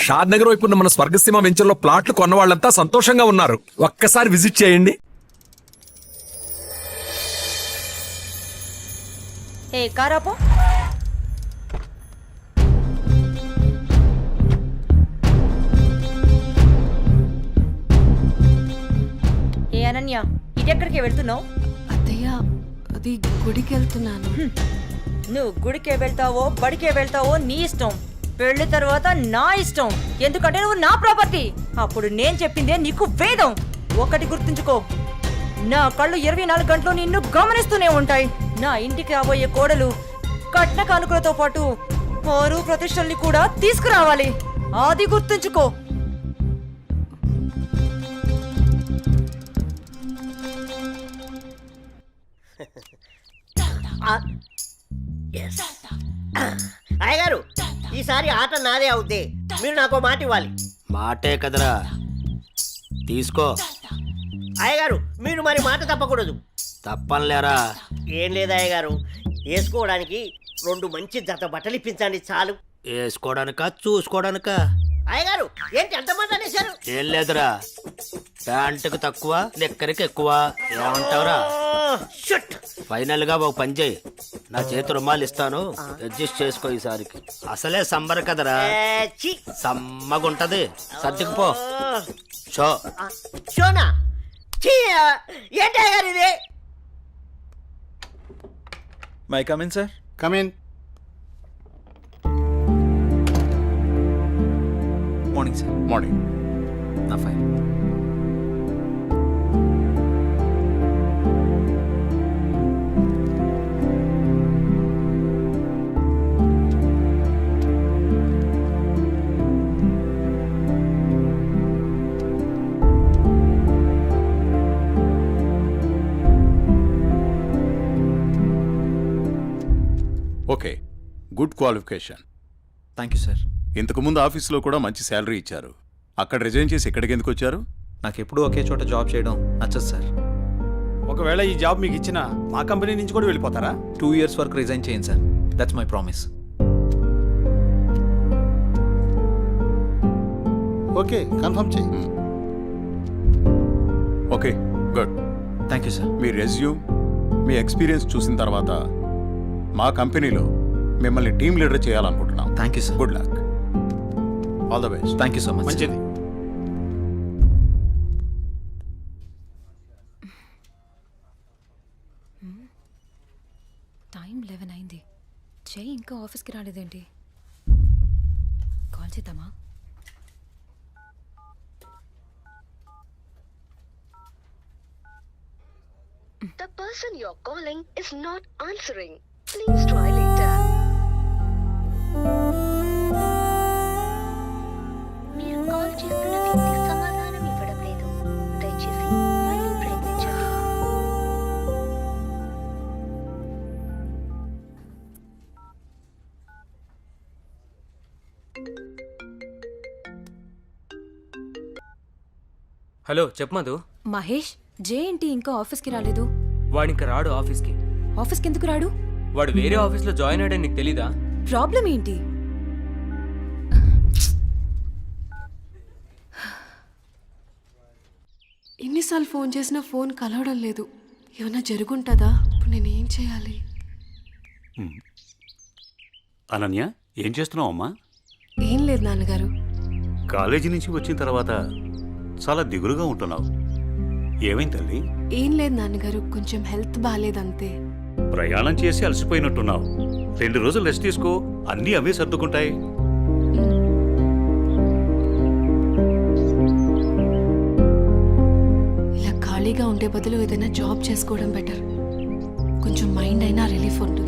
షాద్ నగర్ వైపు ఉన్న మన స్వర్గసీమ వెంచర్లో ప్లాట్లు కొన్న వాళ్ళంతా సంతోషంగా ఉన్నారు. ఒక్కసారి విజిట్ చేయండి. ఏ కారాపో ఏ అనన్య, ఇటెక్కడికి వెళ్తున్నావు? అత్తయ్య, అది గుడికి వెళ్తున్నాను. నువ్వు గుడికే వెళ్తావో బడికే వెళ్తావో నీ ఇష్టం. పెళ్లి తర్వాత నా ఇష్టం. ఎందుకంటే నువ్వు నా ప్రాపర్టీ. అప్పుడు నేను చెప్పిందే నీకు వేదం. ఒకటి గుర్తుంచుకో, నా కళ్ళు 24 గంటలు నిన్ను గమనిస్తూనే ఉంటాయి. నా ఇంటికి రాబోయే కోడలు కట్న కానుకలతో పాటు పరువు ప్రతిష్టల్ని కూడా తీసుకురావాలి. అది గుర్తుంచుకో. అయ్యగారు, ఈసారి ఆట నాదే అవుద్ది. మీరు నాకు మాట ఇవ్వాలి. మాటే కదరా, తీసుకో. అయ్యగారు, మీరు మరి మాట తప్పకూడదు. తప్పనిలేరా. ఏం లేదు అయ్యగారు, వేసుకోవడానికి 2 మంచి జత బట్టలు ఇప్పించండి చాలు. వేసుకోవడానికా చూసుకోవడానికా? అయ్యగారు, ఏంటి ఎంత మాట అనేశారు? ఏం లేదురా, ప్యాంటుకు తక్కువ నిక్కరికి ఎక్కువ. ఏమంటావురా? షుట్. ఫైనల్ గా ఒక పని చేయి, నా చేతి రుమాలు ఇస్తాను, అడ్జస్ట్ చేసుకో. ఈసారికి అసలే సమ్మర్ కదరా, ఛీ. సమ్మగుంటది. సర్దుకుపో. షో షోనా? ఛీ, ఏంటి అయ్యగారు ఇది? May come in sir. Come in. Morning sir. Morning. నా fine. Okay, good qualification. Thank you sir. ఇంతకుముందు ఆఫీస్లో కూడా మంచి శాలరీ ఇచ్చారు. అక్కడ రిజైన్ చేసి ఇక్కడికి ఎందుకు వచ్చారు? నాకు ఎప్పుడూ ఒకే చోట జాబ్ చేయడం నచ్చదు సార్. ఒకవేళ ఈ జాబ్ మీకు ఇచ్చినా మా కంపెనీ నుంచి కూడా వెళ్ళిపోతారా? 2 years వరకు రిజైన్ చేయండి sir. That's my promise. Okay, confirm చేయి. Okay, good. Thank you sir. మీ రెజ్యూమ్, మీ ఎక్స్పీరియన్స్ చూసిన తర్వాత మా కంపెనీలో మిమ్మల్ని టీమ్ లీడర్ చేయాలనుకుంటున్నాం. Thank you sir. Good luck. All the best. Thank you so much. మంచిది. టైం 11 అయింది. చెయ్యి ఇంకా ఆఫీస్కి రాలేదేంటి? కాల్ చేద్దామా? The person you're calling is not answering. Please try later. మీరు కాల్ చేస్తున్న వ్యక్తి సమాధానం ఇవ్వడం లేదు. దయచేసి మళ్ళీ ప్రయత్నించండి. హలో, చెప్పు మధు. మహేష్, జే ఏంటి ఇంకా ఆఫీస్కి రాలేదు? వాడు ఇంకా రాడు ఆఫీస్కి. ఆఫీస్కి ఎందుకు రాడు? వాడు వేరే ఆఫీస్లో జాయిన్ అయ్యాడని నీకు తెలీదా? ప్రాబ్లం ఏంటి? ఎన్నిసార్లు ఫోన్ చేసినా ఫోన్ కలవడం లేదు. ఏమైనా జరుగుంటుందా? ఇప్పుడు నేను ఏం చేయాలి? అనన్య, ఏం చేస్తున్నావు అమ్మా? ఏం లేదు నాన్నగారు. కాలేజీ నుంచి వచ్చిన తర్వాత చాలా దిగులుగా ఉంటున్నావు. ఏమైంది తల్లి? ఏం లేదు నాన్నగారు, కొంచెం హెల్త్ బాగాలేదంతే. ప్రయాణం చేసి అలసిపోయినట్టున్నావు. 2 రోజులు రెస్ట్ తీసుకో, అన్నీ అవే సర్దుకుంటాయి. ఇలా ఖాళీగా ఉండే బదులు ఏదైనా జాబ్ చేసుకోవడం బెటర్. కొంచెం మైండ్ అయినా రిలీఫ్ ఉంటుంది.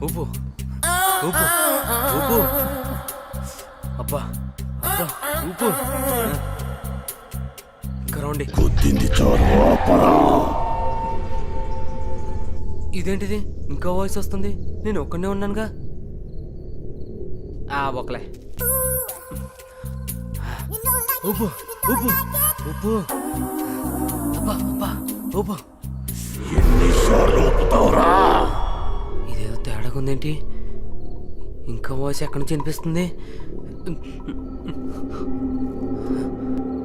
ఊపు ఊపు ఊపు. అబ్బా అబ్బా, ఊపు. ఇంకా రండి. ఇదేంటిది, ఇంకా వాయిస్ వస్తుంది? నేను ఒక్కనే ఉన్నానుగా. ఒకలే. ఉప్పు ఉప్పు ఉప్పు అబ్బా అబ్బా ఉప్పు. ఇదేదో తేడాగా ఉందేంటి? ఇంకా వాయిస్ ఎక్కడి నుంచి వినిపిస్తుంది?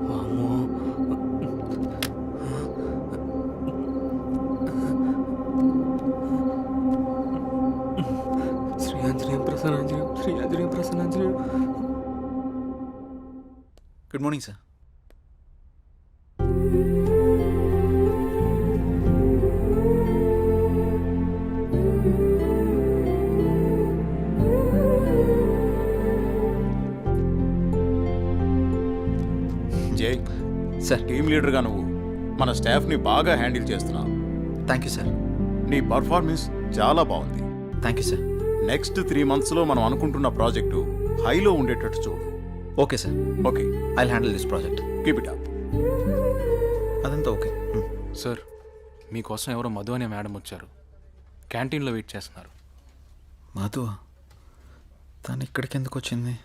వామ్మో. శ్రీ ఆంజనేయం ప్రసన్నాంజనేయం, శ్రీ ఆంజనేయం ప్రసన్నాంజనేయం. Good morning sir. జై, సార్ టీమ్ లీడర్గా నువ్వు మన స్టాఫ్ని బాగా హ్యాండిల్ చేస్తున్నావు. Thank you sir. నీ పర్ఫార్మెన్స్ చాలా బాగుంది. Thank you sir. నెక్స్ట్ 3 monthsలో మనం అనుకుంటున్న ప్రాజెక్టు హైలో ఉండేటట్టు చూడు. Okay sir. Okay, I handle this project. Keep it up. అదంతా ఓకే. సార్ మీకోసం ఎవరో మధు అనే మేడం వచ్చారు. క్యాంటీన్లో వెయిట్ చేస్తున్నారు. మధు తను ఇక్కడికి ఎందుకు వచ్చింది?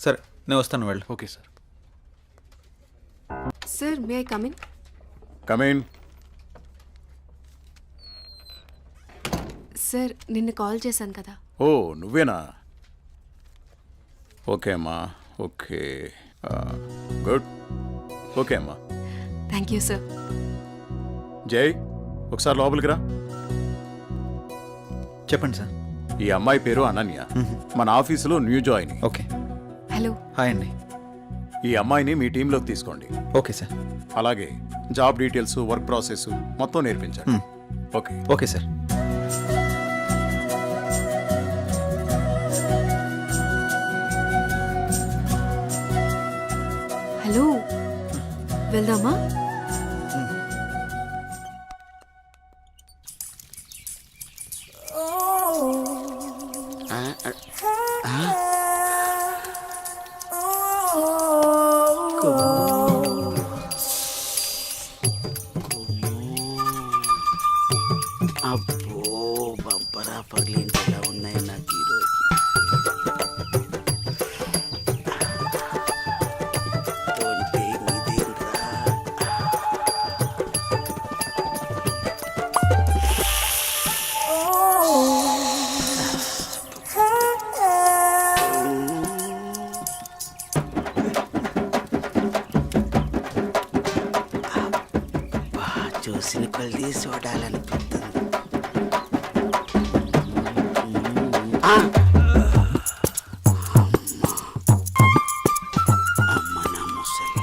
సరే నేను వస్తాను, వెళ్ళు. Okay sir. Sir may I come in? Come in. Sir నిన్న కాల్ చేశాను కదా. ఓ నువ్వేనా? ఓకే అమ్మా, ఓకే, గుడ్. ఓకే అమ్మా. Thank you sir. జై, ఒకసారి లోపలికి రా. చెప్పండి సార్. ఈ అమ్మాయి పేరు అనన్య, మన ఆఫీసులో new join. Okay. Hello. Hi అండి. ఈ అమ్మాయిని మీ టీంలోకి తీసుకోండి. Okay sir. అలాగే జాబ్ డీటెయిల్స్, వర్క్ ప్రాసెస్ మొత్తం నేర్పించండి. ఓకే. Okay sir. హలో, వెళ్దామా? అబ్బో బంపరా పగిలింటి ఎలా ఉన్నాయి నాకు ఈరోజు. చూసిన కొద్ది చూడాలనిపిస్తుంది. అమ్మ నా ముసలి.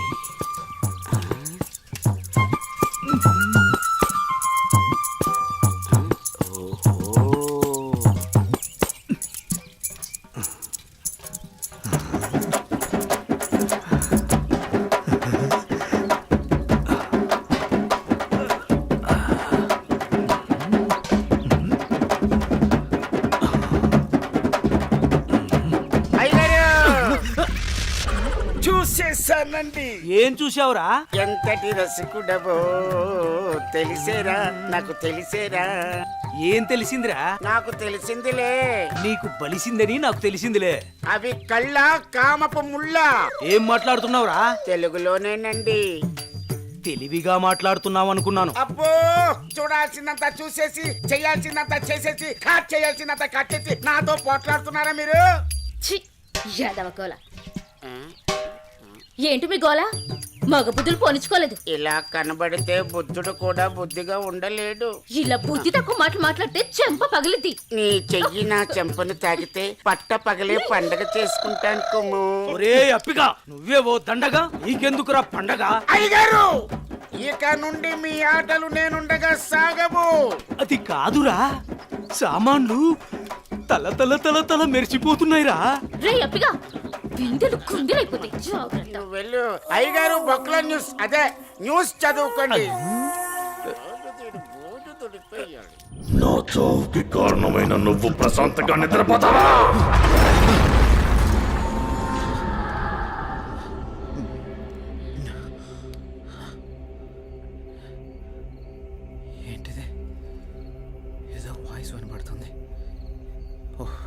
చూసేసానండి. ఏం చూసావురా? ఎంతటి రసికుడవో తెలిసేరా, నాకు తెలిసేరా. ఏం తెలిసిందిరా? నాకు తెలిసిందిలే. నీకు బలిసిందని నాకు తెలిసిందిలే. అవి కళ్ళ కామపు ముళ్ళ. ఏం మాట్లాడుతున్నావురా? తెలుగులోనేనండి. తెలివిగా మాట్లాడుతున్నావు అనుకున్నాను. అబ్బో, చూడాల్సిందంతా చూసేసి, చేయాల్సిందంతా చేసేసి, కట్ చేయాల్సిందంతా కట్ చేసి నాతో పోట్లాడుతున్నారా మీరు? యాదవ గోల. ఏంటి మీ గోల? మగ బుద్ధులు పోనిచ్చుకోలేదు. ఇలా కనబడితే బుద్ధుడు కూడా బుద్ధిగా ఉండలేడు. ఇలా బుద్ధి తక్కువ మాటలు మాట్లాడితే చెంప పగిలిద్ది. నీ చెయ్యి నా చెంపను తాకితే పట్ట పగలే పండగ చేసుకుంటాను కొమ్ము. ఒరే అప్పిగా, నువ్వేవో దండగా, నీకెందుకురా పండగ? అయ్యగారు, ఇక నుండి మీ ఆటలు నేనుండగా సాగవు. అది కాదురా, సామాన్లు తల తల తల తల మెరిచిపోతున్నాయిరా. రే అప్పిగా, బిందెలు కుందిరైపోతాయి. జాగ్రత్త. వెళ్ళు. అయ్యగారు, బొక్కల న్యూస్, అదే న్యూస్ చదువుకోండి. నా చావుకి కారణమైన నువ్వు ప్రశాంతంగా నిద్రపోతావా? ఏంటిది? ఏదో వాయిస్ వినబడుతుంది. ఓహ్.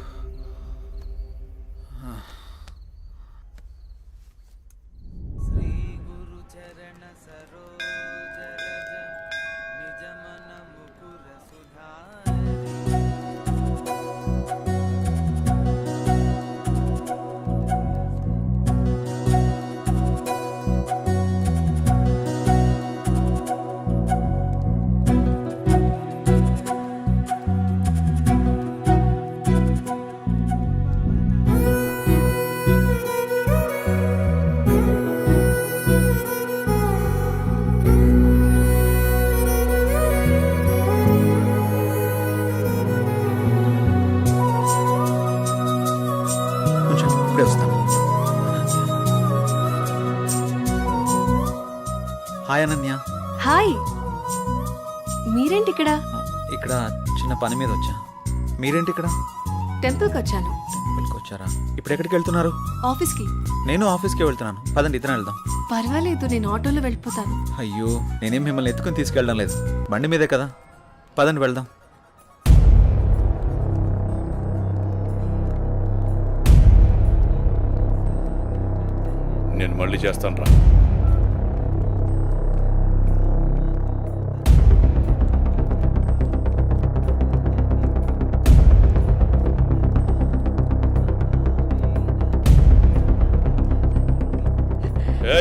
హాయ్ అనన్య. హాయ్, మీరేంటి ఇక్కడ? ఇక్కడ చిన్న పని మీద వచ్చా. మీరేంటి ఇక్కడ? టెంపుల్కి వచ్చాను. టెంపుల్కి వచ్చారా? ఇప్పుడు ఎక్కడికి వెళ్తున్నారు? ఆఫీస్కి. నేను ఆఫీస్కి వెళ్తున్నాను. పదండి, ఇద్దరం వెళ్దాం. పర్వాలేదు, నేను ఆటోలో వెళ్ళిపోతాను. అయ్యో, నేనేం మిమ్మల్ని ఎత్తుకుని తీసుకెళ్ళడం లేదు, బండి మీదే కదా. పదండి వెళ్దాం. నేను మళ్ళీ చేస్తాను రా.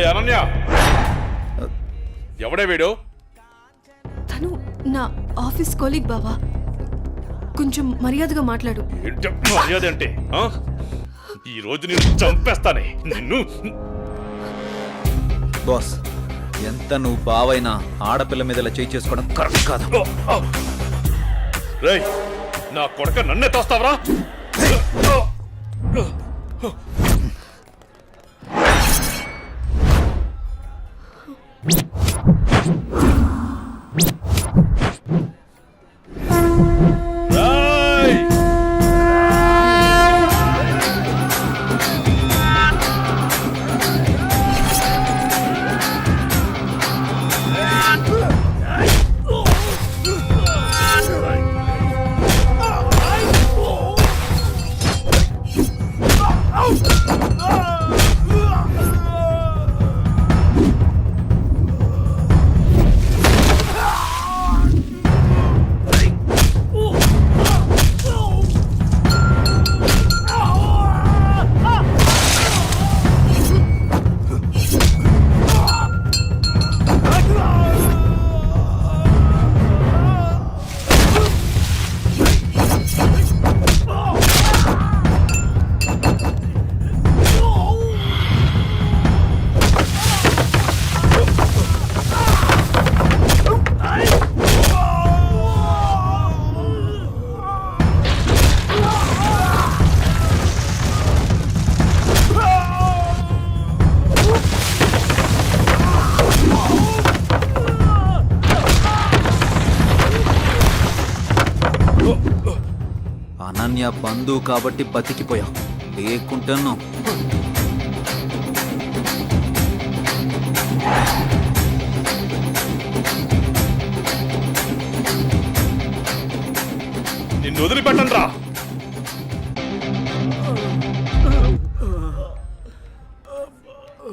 అనన్య, ఎవడే వీడు? తను నా ఆఫీస్ కొలీగ్ బావా. కొంచెం మర్యాదగా మాట్లాడు. మర్యాద అంటే ఈ రోజు నేను చంపేస్తానే నిన్ను. బాస్, ఎంత నువ్వు బావైనా ఆడపిల్ల మీద ఇలా చేయి చేసుకోవడం కరెక్ట్ కాదు. రేయ్, నా కొడుక నన్నే తోస్తావరా? అనన్య బంధువు కాబట్టి బతికిపోయావు, లేకుంటాను. నిన్ను వదిలిపెట్టను రా.